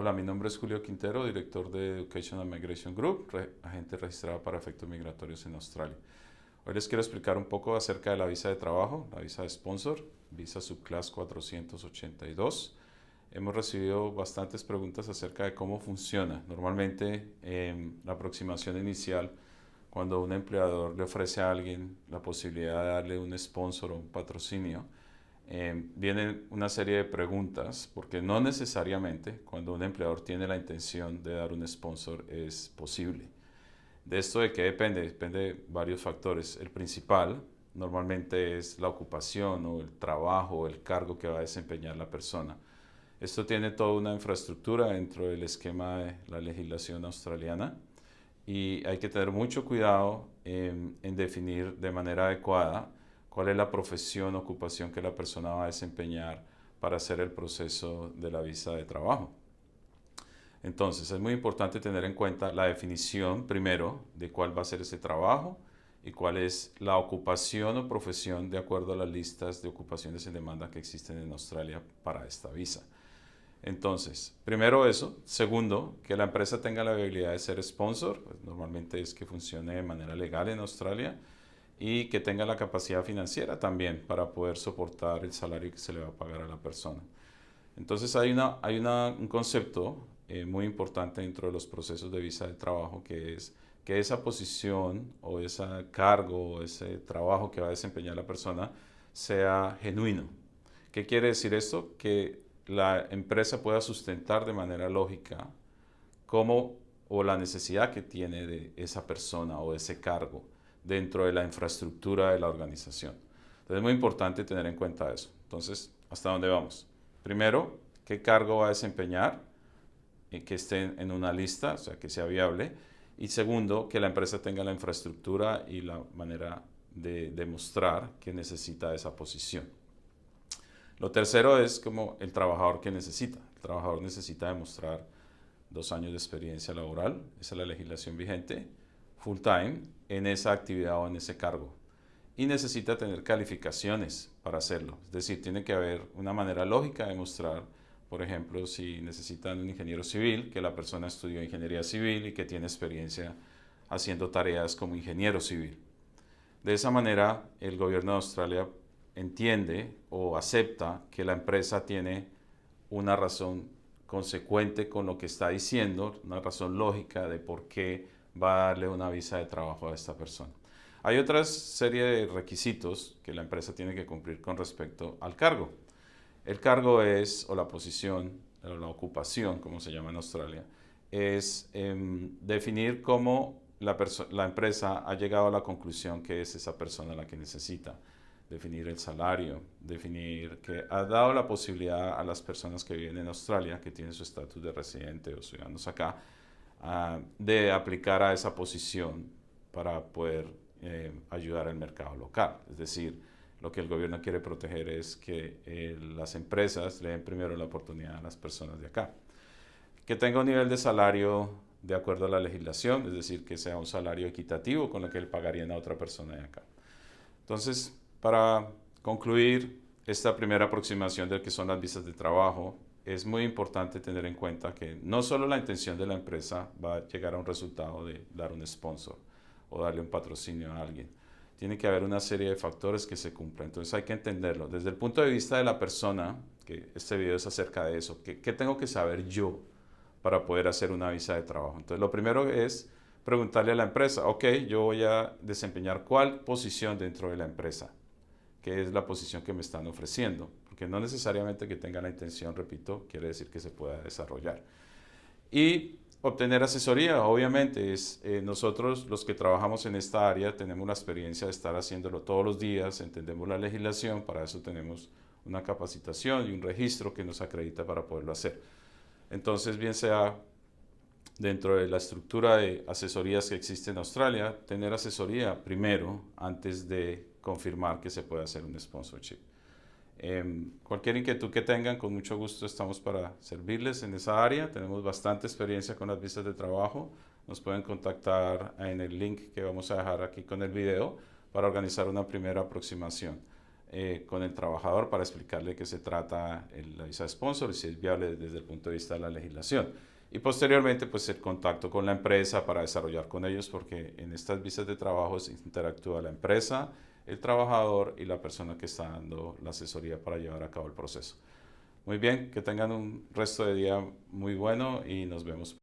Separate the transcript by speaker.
Speaker 1: Hola, mi nombre es Julio Quintero, director de Education and Migration Group, agente registrado para efectos migratorios en Australia. Hoy les quiero explicar un poco acerca de la visa de trabajo, la visa de sponsor, visa subclass 482. Hemos recibido bastantes preguntas acerca de cómo funciona. Normalmente, la aproximación inicial, cuando un empleador le ofrece a alguien la posibilidad de darle un sponsor o un patrocinio, vienen una serie de preguntas, porque no necesariamente cuando un empleador tiene la intención de dar un sponsor es posible. ¿De esto de qué depende? Depende de varios factores. El principal normalmente es la ocupación o el trabajo o el cargo que va a desempeñar la persona. Esto tiene toda una infraestructura dentro del esquema de la legislación australiana y hay que tener mucho cuidado en definir de manera adecuada cuál es la profesión o ocupación que la persona va a desempeñar para hacer el proceso de la visa de trabajo. Entonces, es muy importante tener en cuenta la definición primero de cuál va a ser ese trabajo y cuál es la ocupación o profesión de acuerdo a las listas de ocupaciones en demanda que existen en Australia para esta visa. Entonces, primero eso. Segundo, que la empresa tenga la habilidad de ser sponsor, pues normalmente es que funcione de manera legal en Australia y que tenga la capacidad financiera también para poder soportar el salario que se le va a pagar a la persona. Entonces un concepto muy importante dentro de los procesos de visa de trabajo que es que esa posición o ese cargo o ese trabajo que va a desempeñar la persona sea genuino. ¿Qué quiere decir esto? Que la empresa pueda sustentar de manera lógica cómo o la necesidad que tiene de esa persona o ese cargo dentro de la infraestructura de la organización. Entonces es muy importante tener en cuenta eso. Entonces, ¿hasta dónde vamos? Primero, ¿qué cargo va a desempeñar? Y que esté en una lista, o sea, que sea viable. Y segundo, que la empresa tenga la infraestructura y la manera de demostrar que necesita esa posición. Lo tercero es como el trabajador que necesita. El trabajador necesita demostrar 2 años de experiencia laboral, esa es la legislación vigente, full time, en esa actividad o en ese cargo. Y necesita tener calificaciones para hacerlo. Es decir, tiene que haber una manera lógica de mostrar, por ejemplo, si necesitan un ingeniero civil, que la persona estudió ingeniería civil y que tiene experiencia haciendo tareas como ingeniero civil. De esa manera, el gobierno de Australia entiende o acepta que la empresa tiene una razón consecuente con lo que está diciendo, una razón lógica de por qué va a darle una visa de trabajo a esta persona. Hay otra serie de requisitos que la empresa tiene que cumplir con respecto al cargo. El cargo es, o la posición, o la ocupación, como se llama en Australia, es definir cómo la empresa ha llegado a la conclusión que es esa persona la que necesita. Definir el salario, definir que ha dado la posibilidad a las personas que viven en Australia, que tienen su estatus de residente o ciudadanos acá, de aplicar a esa posición para poder ayudar al mercado local. Es decir, lo que el gobierno quiere proteger es que las empresas le den primero la oportunidad a las personas de acá. Que tenga un nivel de salario de acuerdo a la legislación, es decir, que sea un salario equitativo con lo que le pagarían a otra persona de acá. Entonces, para concluir esta primera aproximación de lo que son las visas de trabajo, es muy importante tener en cuenta que no solo la intención de la empresa va a llegar a un resultado de dar un sponsor o darle un patrocinio a alguien. Tiene que haber una serie de factores que se cumplan. Entonces hay que entenderlo. Desde el punto de vista de la persona, que este video es acerca de eso, ¿qué tengo que saber yo para poder hacer una visa de trabajo? Entonces lo primero es preguntarle a la empresa, ok, yo voy a desempeñar cuál posición dentro de la empresa, que es la posición que me están ofreciendo, porque no necesariamente que tenga la intención, repito, quiere decir que se pueda desarrollar. Y obtener asesoría, obviamente, nosotros los que trabajamos en esta área tenemos la experiencia de estar haciéndolo todos los días, entendemos la legislación, para eso tenemos una capacitación y un registro que nos acredita para poderlo hacer. Entonces, bien sea dentro de la estructura de asesorías que existe en Australia, tener asesoría primero antes de confirmar que se puede hacer un sponsorship. Cualquier inquietud que tengan, con mucho gusto estamos para servirles en esa área. Tenemos bastante experiencia con las visas de trabajo. Nos pueden contactar en el link que vamos a dejar aquí con el video para organizar una primera aproximación. con el trabajador para explicarle qué se trata la visa de sponsor y si es viable desde el punto de vista de la legislación. Y posteriormente, pues el contacto con la empresa para desarrollar con ellos, porque en estas visas de trabajo se interactúa la empresa, el trabajador y la persona que está dando la asesoría para llevar a cabo el proceso. Muy bien, que tengan un resto de día muy bueno y nos vemos.